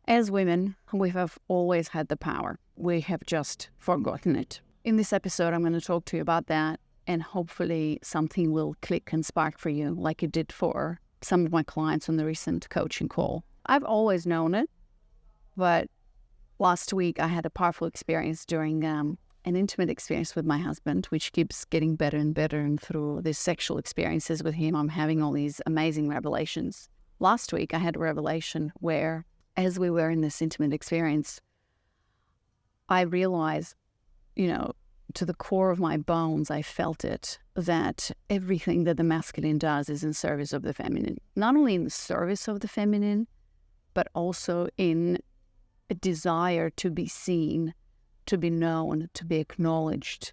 As women, we have always had the power. We have just forgotten it. In this episode, I'm going to talk to you about that, and hopefully something will click and spark for you like it did for some of my clients on the recent coaching call. I've always known it, but last week I had a powerful experience during an intimate experience with my husband, which keeps getting better and better. And through these sexual experiences with him, I'm having all these amazing revelations. Last week, I had a revelation where, as we were in this intimate experience, I realized, to the core of my bones, I felt it, that everything that the masculine does is in service of the feminine. Not only in the service of the feminine, but also in a desire to be seen, to be known, to be acknowledged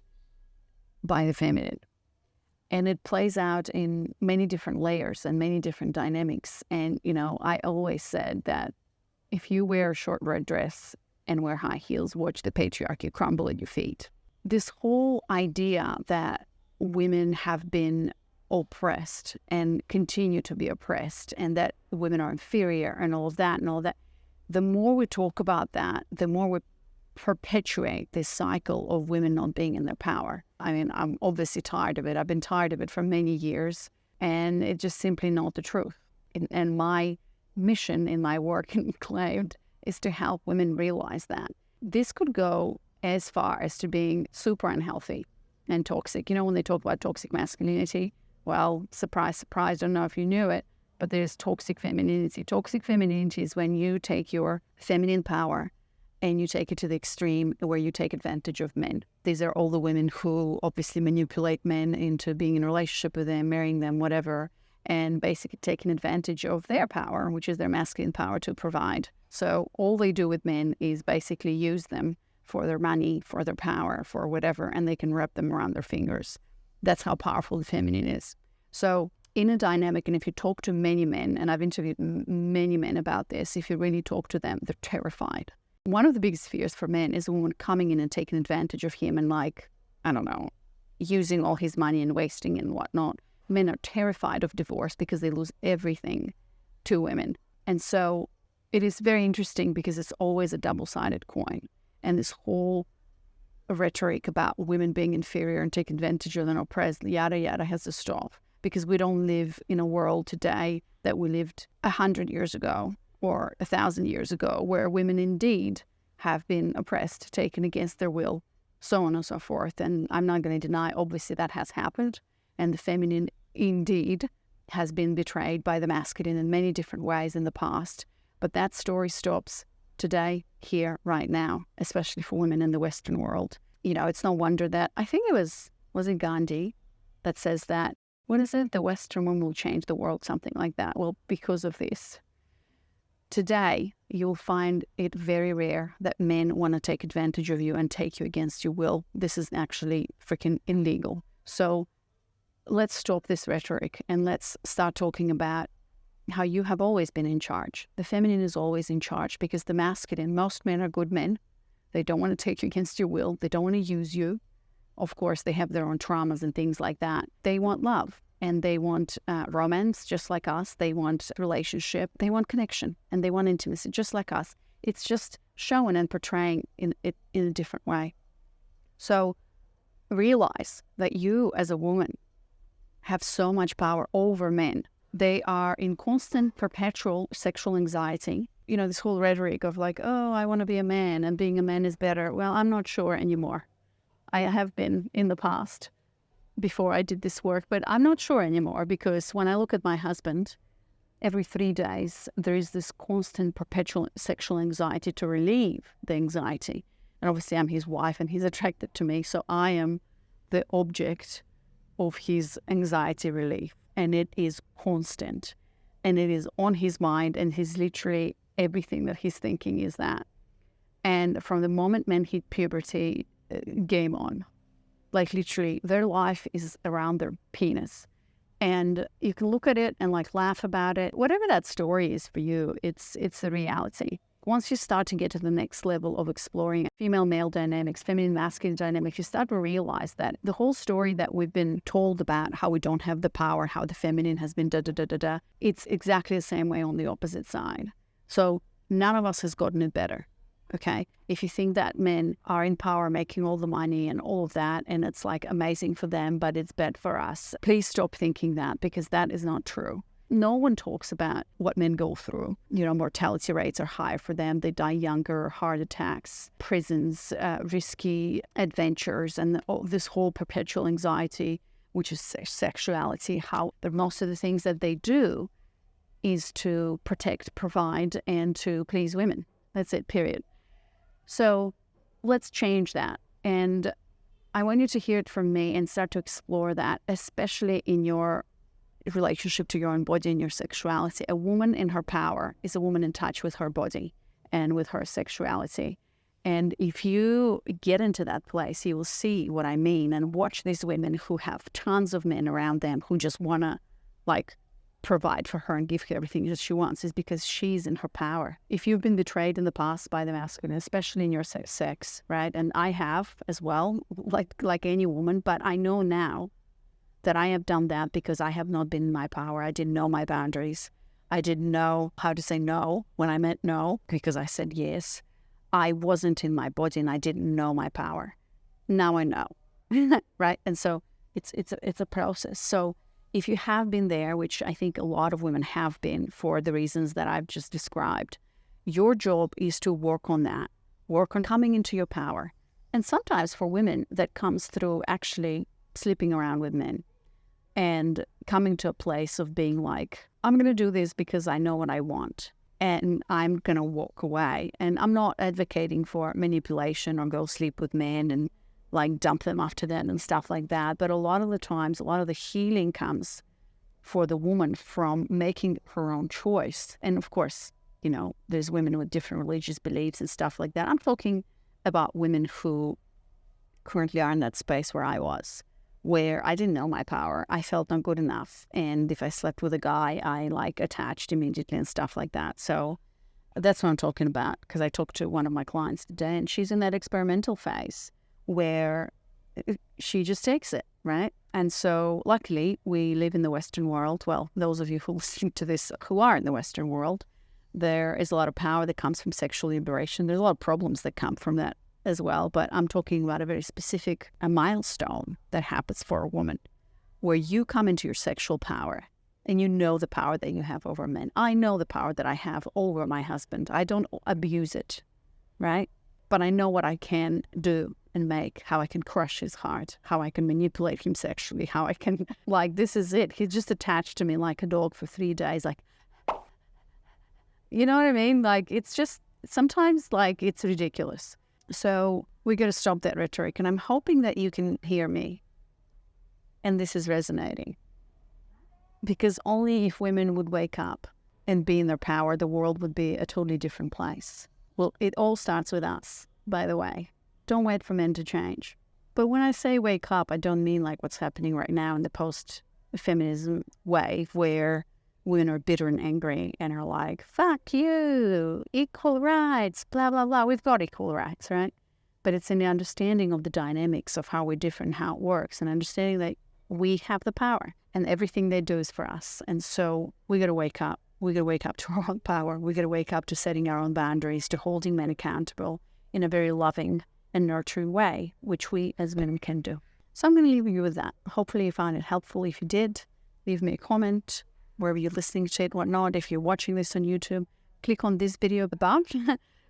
by the feminine. And it plays out in many different layers and many different dynamics. And, I always said that if you wear a short red dress and wear high heels, watch the patriarchy crumble at your feet. This whole idea that women have been oppressed and continue to be oppressed and that women are inferior and all of that, the more we talk about that, the more we perpetuate this cycle of women not being in their power. I mean, I'm obviously tired of it. I've been tired of it for many years, and it's just simply not the truth. And my mission in my work in Cloud is to help women realize that. This could go as far as to being super unhealthy and toxic. When they talk about toxic masculinity, well, surprise, surprise, don't know if you knew it, but there's toxic femininity. Toxic femininity is when you take your feminine power and you take it to the extreme where you take advantage of men. These are all the women who obviously manipulate men into being in a relationship with them, marrying them, whatever, and basically taking advantage of their power, which is their masculine power to provide. So all they do with men is basically use them for their money, for their power, for whatever, and they can wrap them around their fingers. That's how powerful the feminine is. So in a dynamic, and if you talk to many men, and I've interviewed many men about this, if you really talk to them, they're terrified. One of the biggest fears for men is a woman coming in and taking advantage of him and using all his money and wasting and whatnot. Men are terrified of divorce because they lose everything to women. And so it is very interesting because it's always a double-sided coin. And this whole rhetoric about women being inferior and taking advantage of and oppressed, yada, yada, has to stop. Because we don't live in a world today that we lived 100 years ago or 1,000 years ago, where women indeed have been oppressed, taken against their will, so on and so forth. And I'm not going to deny, obviously, that has happened. And the feminine indeed has been betrayed by the masculine in many different ways in the past. But that story stops today, here, right now, especially for women in the Western world. It's no wonder that, I think it was it Gandhi that says that, what is it? The Western woman will change the world, something like that. Well, because of this. Today, you'll find it very rare that men want to take advantage of you and take you against your will. This is actually freaking illegal. So let's stop this rhetoric and let's start talking about how you have always been in charge. The feminine is always in charge because the masculine, most men are good men. They don't want to take you against your will. They don't want to use you. Of course, they have their own traumas and things like that. They want love. And they want romance, just like us. They want relationship. They want connection. And they want intimacy, just like us. It's just showing and portraying it in a different way. So realize that you, as a woman, have so much power over men. They are in constant, perpetual sexual anxiety. This whole rhetoric of I want to be a man and being a man is better. Well, I'm not sure anymore. I have been in the past, before I did this work, but I'm not sure anymore because when I look at my husband, every 3 days, there is this constant perpetual sexual anxiety to relieve the anxiety. And obviously I'm his wife and he's attracted to me, so I am the object of his anxiety relief. And it is constant and it is on his mind, and he's literally everything that he's thinking is that. And from the moment men hit puberty, game on. Literally, their life is around their penis. And you can look at it and laugh about it. Whatever that story is for you, it's a reality. Once you start to get to the next level of exploring female-male dynamics, feminine-masculine dynamics, you start to realize that the whole story that we've been told about how we don't have the power, how the feminine has been da-da-da-da-da, it's exactly the same way on the opposite side. So None of us has gotten it better. Okay. If you think that men are in power, making all the money and all of that, and it's like amazing for them, but it's bad for us, please stop thinking that, because that is not true. No one talks about what men go through. Mortality rates are higher for them. They die younger, heart attacks, prisons, risky adventures, and this whole perpetual anxiety, which is sexuality, how most of the things that they do is to protect, provide, and to please women. That's it, period. So let's change that. And I want you to hear it from me and start to explore that, especially in your relationship to your own body and your sexuality. A woman in her power is a woman in touch with her body and with her sexuality. And if you get into that place, you will see what I mean, and watch these women who have tons of men around them who just want to provide for her and give her everything that she wants, is because she's in her power. If you've been betrayed in the past by the masculine, especially in your sex, right? And I have as well, like any woman, but I know now that I have done that because I have not been in my power. I didn't know my boundaries. I didn't know how to say no when I meant no, because I said yes. I wasn't in my body and I didn't know my power. Now I know, right? And so it's a process. So if you have been there, which I think a lot of women have been for the reasons that I've just described, your job is to work on that, work on coming into your power. And sometimes for women, that comes through actually sleeping around with men and coming to a place of being like, I'm going to do this because I know what I want and I'm going to walk away. And I'm not advocating for manipulation or go sleep with men and dump them after that and stuff like that. But a lot of the times, a lot of the healing comes for the woman from making her own choice. And of course, there's women with different religious beliefs and stuff like that. I'm talking about women who currently are in that space where I was, where I didn't know my power. I felt not good enough. And if I slept with a guy, I attached immediately and stuff like that. So that's what I'm talking about, because I talked to one of my clients today and she's in that experimental phase where she just takes it, right? And so luckily we live in the Western world. Well, those of you who listen to this who are in the Western world, there is a lot of power that comes from sexual liberation. There's a lot of problems that come from that as well. But I'm talking about a very specific milestone that happens for a woman where you come into your sexual power and you know the power that you have over men. I know the power that I have over my husband. I don't abuse it, right? But I know what I can do and make, how I can crush his heart, how I can manipulate him sexually, how I can, this is it. He's just attached to me like a dog for 3 days, you know what I mean? It's just, sometimes, it's ridiculous. So we got to stop that rhetoric. And I'm hoping that you can hear me and this is resonating. Because only if women would wake up and be in their power, the world would be a totally different place. Well, it all starts with us, by the way. Don't wait for men to change. But when I say wake up, I don't mean what's happening right now in the post-feminism wave where women are bitter and angry and are like, fuck you, equal rights, blah, blah, blah. We've got equal rights, right? But it's in the understanding of the dynamics of how we're different, how it works, and understanding that we have the power and everything they do is for us. And so we got to wake up. We got to wake up to our own power. We got to wake up to setting our own boundaries, to holding men accountable in a very loving and nurturing way, which we as women can do. So I'm going to leave you with that. Hopefully you found it helpful. If you did, leave me a comment wherever you're listening to it, whatnot. If you're watching this on YouTube, click on this video above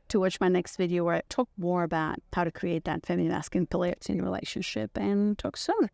to watch my next video where I talk more about how to create that feminine masculine polarity in your relationship, and talk soon.